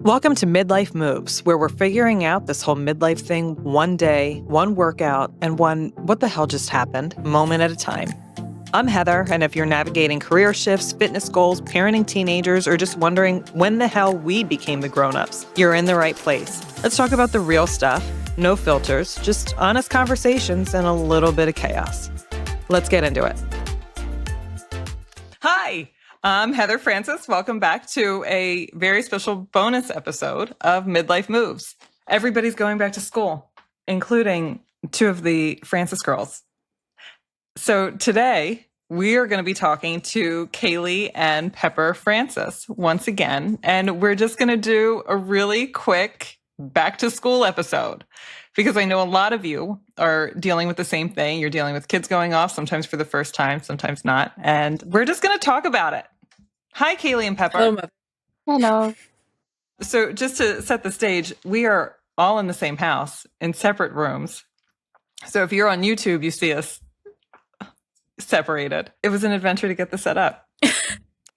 Welcome to Midlife Moves, where we're figuring out this whole midlife thing one day, one workout, and one what the hell just happened moment at a time. I'm Heather, and if you're navigating career shifts, fitness goals, parenting teenagers, or just wondering when the hell we became the grown-ups, you're in the right place. Let's talk about the real stuff, no filters, just honest conversations and a little bit of chaos. Let's get into it. Hi, I'm Heather Francis. Welcome back to a very special bonus episode of Midlife Moves. Everybody's going back to school, including two of the Francis girls. So today we are going to be talking to Kaylie and Pepper Francis once again, and we're just going to do a really quick back to school episode because I know a lot of you are dealing with the same thing. You're dealing with kids going off, sometimes for the first time, sometimes not. And we're just going to talk about it. Hi, Kaylie and Pepper. Hello. Hello. So just to set the stage, we are all in the same house in separate rooms. So if you're on YouTube, you see us separated. It was an adventure to get this set up.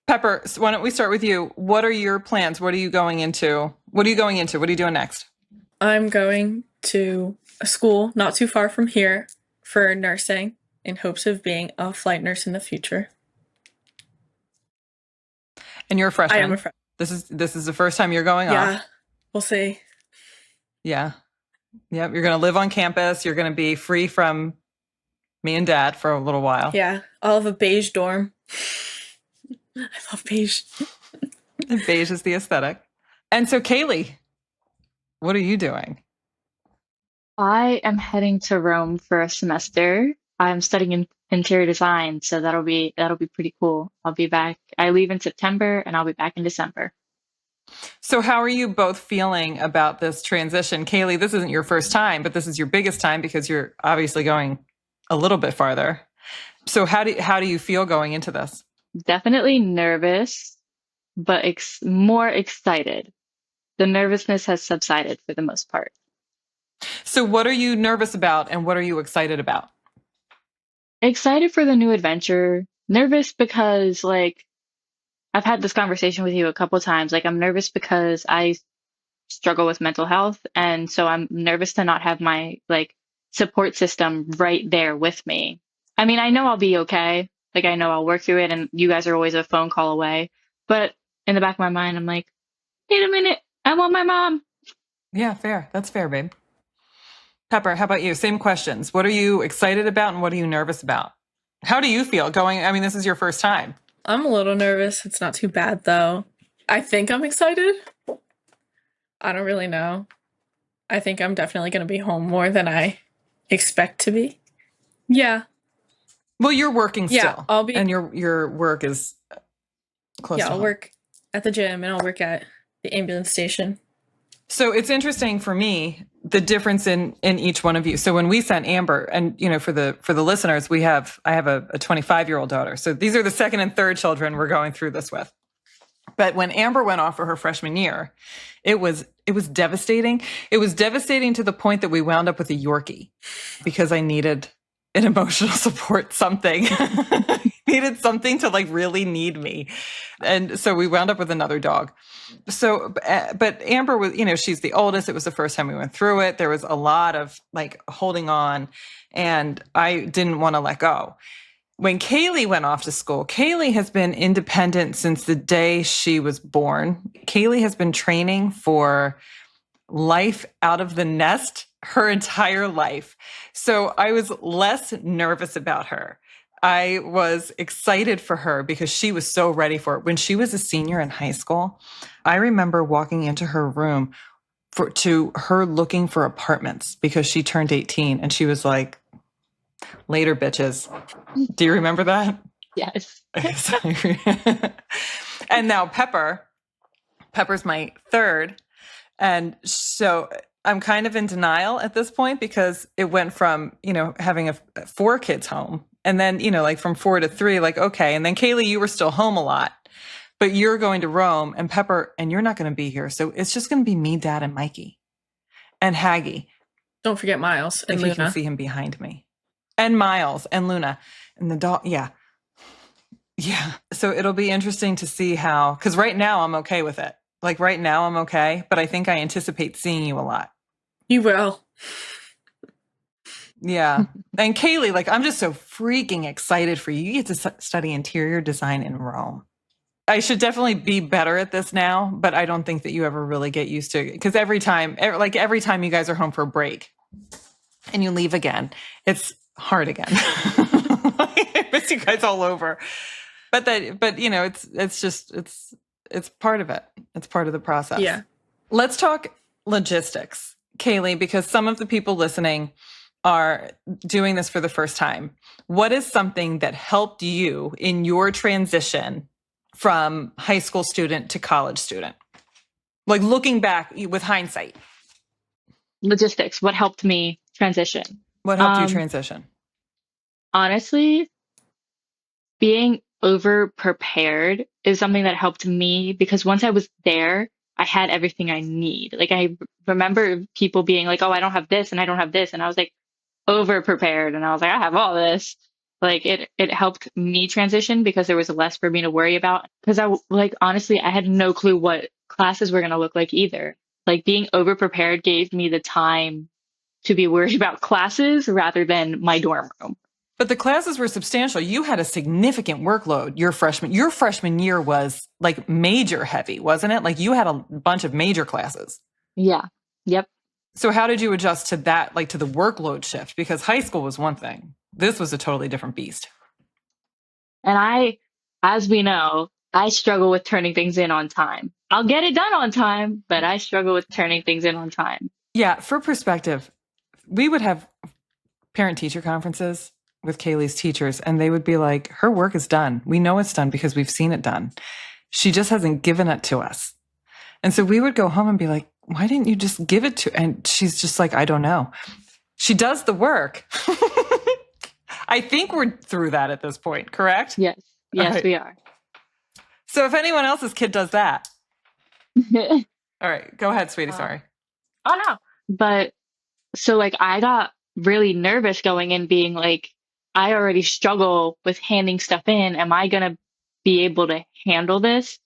Pepper, so why don't we start with you? What are your plans? What are you going into? What are you doing next? I'm going to a school not too far from here for nursing in hopes of being a flight nurse in the future. And you're a freshman. I am a freshman. This is the first time you're going off. Yeah, we'll see. Yeah. Yep. You're going to live on campus. You're going to be free from me and Dad for a little while. Yeah, I'll have a beige dorm. I love beige. Beige is the aesthetic. And so, Kaylie, what are you doing? I am heading to Rome for a semester. I'm studying interior design, so that'll be pretty cool. I'll be back. I leave in September and I'll be back in December. So how are you both feeling about this transition? Kaylie, this isn't your first time, but this is your biggest time because you're obviously going a little bit farther. So how do you feel going into this? Definitely nervous, but more excited. The nervousness has subsided for the most part. So what are you nervous about and what are you excited about? Excited for the new adventure. Nervous because, I've had this conversation with you a couple times. I'm nervous because I struggle with mental health. And so I'm nervous to not have my, support system right there with me. I mean, I know I'll be okay. I know I'll work through it and you guys are always a phone call away. But in the back of my mind, I'm like, wait a minute, I want my mom. Yeah, fair. That's fair, babe. Pepper, how about you? Same questions. What are you excited about and what are you nervous about? How do you feel going? I mean, this is your first time. I'm a little nervous. It's not too bad, though. I think I'm excited. I don't really know. I think I'm definitely going to be home more than I expect to be. Yeah. Well, you're working still. Yeah, I'll be. And your work is close to I'll home. work at the gym and I'll work at the ambulance station. So it's interesting for me, the difference in each one of you. So when we sent Amber, and for the listeners, I have a 25-year-old daughter. So these are the second and third children we're going through this with. But when Amber went off for her freshman year, it was devastating. It was devastating to the point that we wound up with a Yorkie because I needed an emotional support, something. Needed something to really need me. And so we wound up with another dog. So, but Amber was, she's the oldest. It was the first time we went through it. There was a lot of holding on and I didn't want to let go. When Kaylie went off to school, Kaylie has been independent since the day she was born. Kaylie has been training for life out of the nest her entire life. So I was less nervous about her. I was excited for her because she was so ready for it. When she was a senior in high school, I remember walking into her room to her looking for apartments because she turned 18 and she was like, later, bitches. Do you remember that? Yes. And now Pepper's my third. And so I'm kind of in denial at this point because it went from, having 4 kids home and then, from 4 to 3, okay. And then Kaylie, you were still home a lot, but you're going to Rome and Pepper, and you're not going to be here. So it's just going to be me, Dad, and Mikey and Haggy. Don't forget Miles and Luna. If you can see him behind me. And Miles and Luna and the dog. Yeah. Yeah. So it'll be interesting to see how, because right now I'm okay with it. Like right now, I'm okay, but I think I anticipate seeing you a lot. You will. Yeah. And Kaylie, like, I'm just so freaking excited for you. You get to study interior design in Rome. I should definitely be better at this now, but I don't think that you ever really get used to it. Because every time you guys are home for a break and you leave again, it's hard again. I miss you guys all over. But you know, it's part of it. It's part of the process. Yeah. Let's talk logistics, Kaylie, because some of the people listening are doing this for the first time. What is something that helped you in your transition from high school student to college student? Like looking back with hindsight, Logistics, what helped me transition? what helped you transition? Honestly, being over prepared is something that helped me because once I was there, I had everything I need. Like I remember people being like, "Oh, I don't have this and I don't have this." And I was like over prepared and I was like, "I have all this." Like it helped me transition because there was less for me to worry about because like honestly, I had no clue what classes were going to look like either. Like being over prepared gave me the time to be worried about classes rather than my dorm room. But the classes were substantial. You had a significant workload your freshman year was like major heavy, wasn't it? Like you had a bunch of major classes. Yeah. Yep. So how did you adjust to that, like to the workload shift? Because high school was one thing. This was a totally different beast. And as we know, I struggle with turning things in on time. I'll get it done on time, but I struggle with turning things in on time. Yeah, for perspective, we would have parent-teacher conferences with Kaylie's teachers, and they would be like, her work is done. We know it's done because we've seen it done. She just hasn't given it to us. And so we would go home and be like, why didn't you just give it to? And she's just like, I don't know. She does the work. I think we're through that at this point, correct? Yes. Yes, right. we are. So if anyone else's kid does that. All right, go ahead, sweetie. Sorry. Oh, no. But so like I got really nervous going in being like, I already struggle with handing stuff in. Am I going to be able to handle this?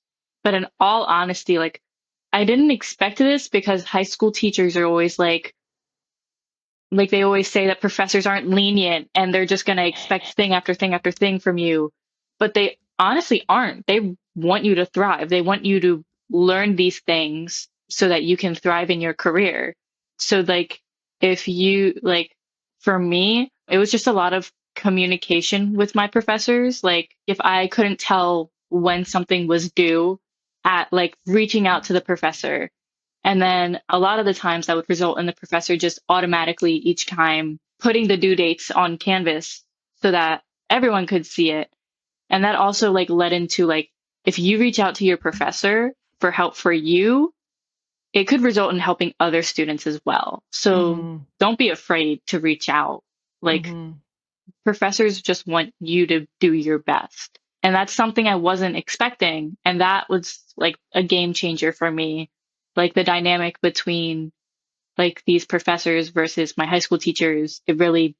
But in all honesty, like I didn't expect this because high school teachers are always like they always say that professors aren't lenient and they're just going to expect thing after thing after thing from you. But they honestly aren't. They want you to thrive. They want you to learn these things so that you can thrive in your career. So like if you like for me, it was just a lot of communication with my professors. Like if I couldn't tell when something was due at like reaching out to the professor, and then a lot of the times that would result in the professor just automatically each time putting the due dates on Canvas so that everyone could see it. And that also like led into like, if you reach out to your professor for help for you, it could result in helping other students as well. So don't be afraid to reach out. Like professors just want you to do your best. And that's something I wasn't expecting. And that was like a game changer for me. Like the dynamic between like these professors versus my high school teachers, it really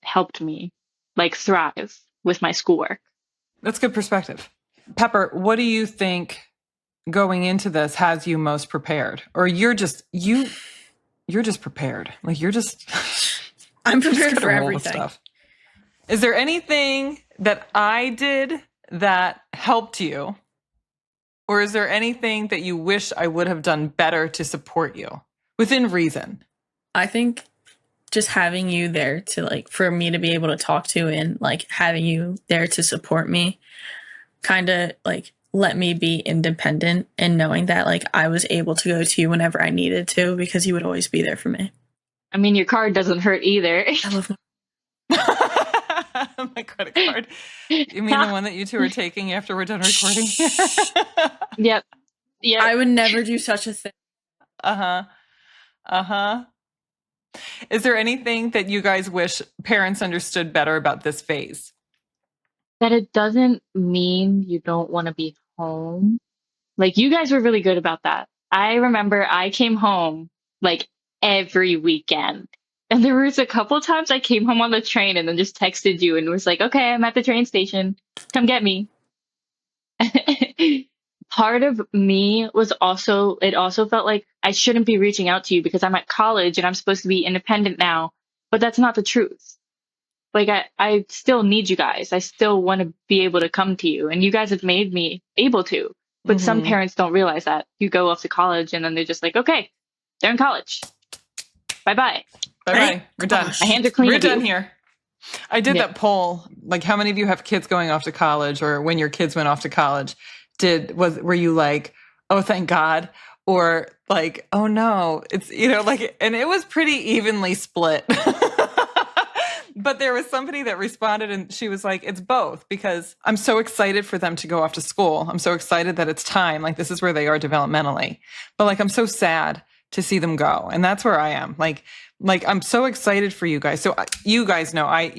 helped me like thrive with my schoolwork. That's good perspective. Pepper, what do you think going into this has you most prepared? Or you're just prepared. Like you're just I'm prepared just for roll with everything. stuff. Is there anything that I did that helped you? Or is there anything that you wish I would have done better to support you within reason? I think just having you there to like for me to be able to talk to and like having you there to support me kind of like let me be independent and knowing that like I was able to go to you whenever I needed to because you would always be there for me. I mean, your card doesn't hurt either. I love my credit card. You mean the one that you two are taking after we're done recording? Yep. Yeah. I would never do such a thing. Uh-huh. Uh-huh. Is there anything that you guys wish parents understood better about this phase? That it doesn't mean you don't want to be home. Like you guys were really good about that. I remember I came home like every weekend. And there was a couple times I came home on the train and then just texted you and was like, okay, I'm at the train station. Come get me. part of me was also, it also felt like I shouldn't be reaching out to you because I'm at college and I'm supposed to be independent now. But that's not the truth. Like, I still need you guys. I still want to be able to come to you. And you guys have made me able to. But some Mm-hmm. parents don't realize that. You go off to college and then they're just like, okay, they're in college. Bye bye. Bye Thank bye. We're done. gosh. My hands are clean We're of done you. here. I did Yeah. that poll. Like, how many of you have kids going off to college, or when your kids went off to college, were you like, oh, thank God, or like, oh no, it's, like, and it was pretty evenly split. But there was somebody that responded and she was like, it's both, because I'm so excited for them to go off to school. I'm so excited that it's time. Like, this is where they are developmentally. But like, I'm so sad to see them go. And that's where I am. Like I'm so excited for you guys. So you guys know, I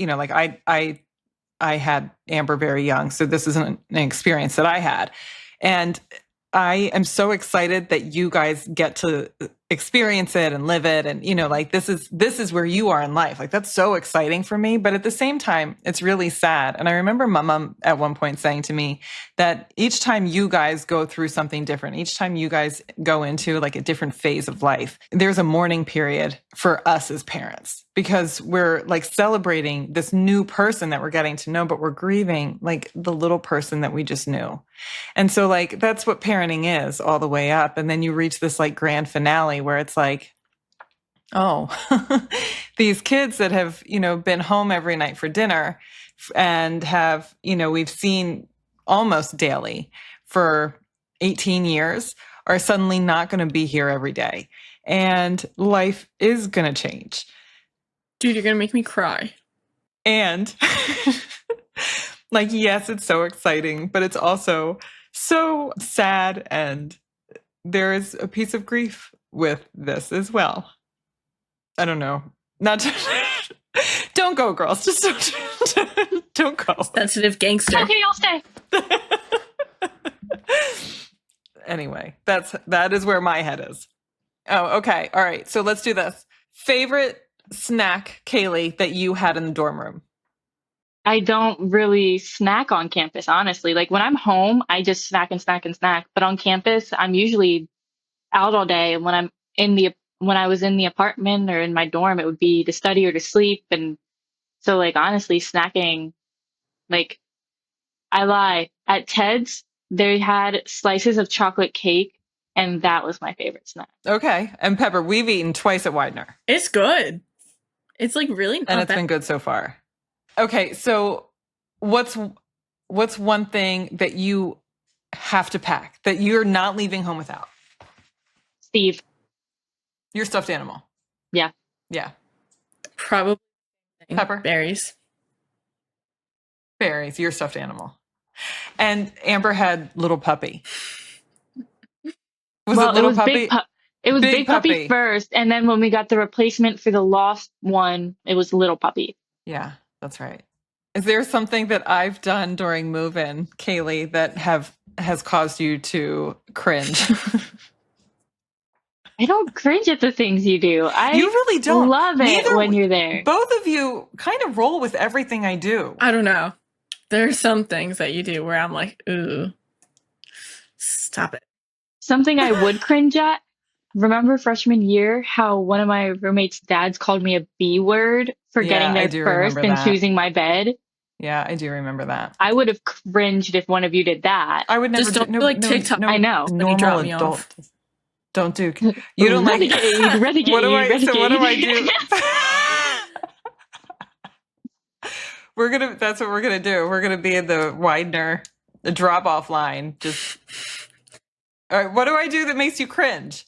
had Amber very young. So this isn't an experience that I had. And I am so excited that you guys get to experience it and live it. And, like, this is where you are in life. Like, that's so exciting for me. But at the same time, it's really sad. And I remember my mom at one point saying to me that each time you guys go through something different, each time you guys go into like a different phase of life, there's a mourning period for us as parents, because we're like celebrating this new person that we're getting to know, but we're grieving like the little person that we just knew. And so like, that's what parenting is all the way up. And then you reach this like grand finale where it's like, oh, these kids that have, been home every night for dinner and have, we've seen almost daily for 18 years are suddenly not going to be here every day. And life is going to change. Dude, you're gonna make me cry. And like, yes, it's so exciting, but it's also so sad. And there is a piece of grief with this as well. I don't know. Not to, don't go, girls. Just don't go. Sensitive gangster. Okay, I'll stay. Anyway, that is where my head is. Oh, okay. All right. So let's do this. Favorite snack, Kaylie, that you had in the dorm room? I don't really snack on campus, honestly. Like when I'm home, I just snack and snack and snack. But on campus, I'm usually out all day. And when I was in the apartment or in my dorm, it would be to study or to sleep. And so like honestly, snacking, like I lie. At Ted's, they had slices of chocolate cake, and that was my favorite snack. Okay. And Pepper, we've eaten twice at Widener. It's good. It's like really not And it's bad. been good so far. Okay, so what's one thing that you have to pack that you're not leaving home without? Steve. Your stuffed animal. Yeah. Yeah. Probably Pepper? berries. Berries, your stuffed animal. And Amber had little puppy. Was it little puppy? It was Big big puppy puppy. first, and then when we got the replacement for the lost one, it was little puppy. Yeah, that's right. Is there something that I've done during move-in, Kaylie, that has caused you to cringe? I don't cringe at the things you do. You really don't. Love it when you're there. Both of you kind of roll with everything I do. I don't know. There are some things that you do where I'm like, ooh, stop it. Something I would cringe at. Remember freshman year how one of my roommates' dads called me a B word for getting I there do first remember and that. choosing my bed? Yeah, I do remember that. I would have cringed if one of you did that. I would never Just don't do like TikTok. I know. When you drop me adult. off. Don't do. You don't like. Renegade. What do I? Renegade. So what do I do? That's what we're gonna do. We're gonna be in the Widener, the drop-off line. Just. All right. What do I do that makes you cringe?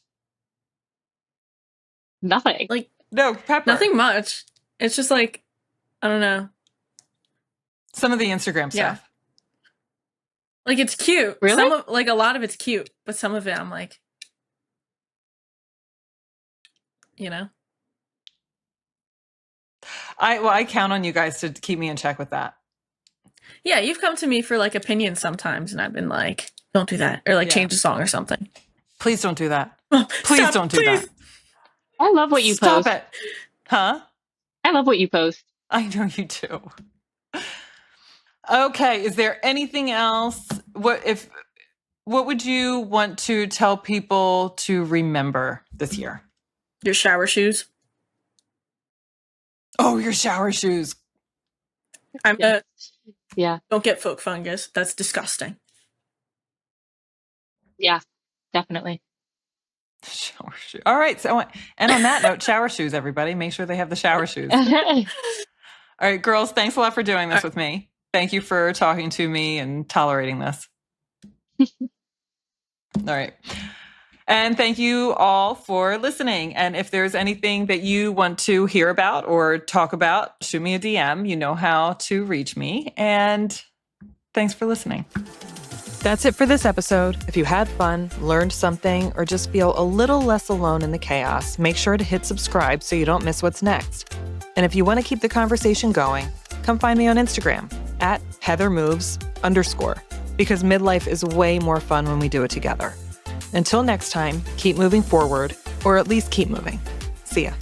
Nothing. Like No, Pepper. nothing much. It's just like, I don't know. Some of the Instagram Yeah. stuff. Like it's cute. Really? Like a lot of it's cute, but some of it I'm like, you know. I count on you guys to keep me in check with that. Yeah, you've come to me for like opinions sometimes, and I've been like, don't do that, or like Yeah. change the song or something. Please don't do that. Please Stop, don't do please. that. I love what you Stop post. it. Huh? I love what you post. I know you do. Okay, is there anything else? What if what would you want to tell people to remember this year? Your shower shoes. Oh, your shower shoes. Yeah. Don't get foot fungus. That's disgusting. Yeah, definitely. Shower shoes. All right. So, and on that note, shower shoes, everybody. Make sure they have the shower shoes. All right, girls, thanks a lot for doing this with me. Thank you for talking to me and tolerating this. All right. And thank you all for listening. And if there's anything that you want to hear about or talk about, shoot me a DM. You know how to reach me. And thanks for listening. That's it for this episode. If you had fun, learned something, or just feel a little less alone in the chaos, make sure to hit subscribe so you don't miss what's next. And if you want to keep the conversation going, come find me on Instagram at HeatherMoves_, because midlife is way more fun when we do it together. Until next time, keep moving forward, or at least keep moving. See ya.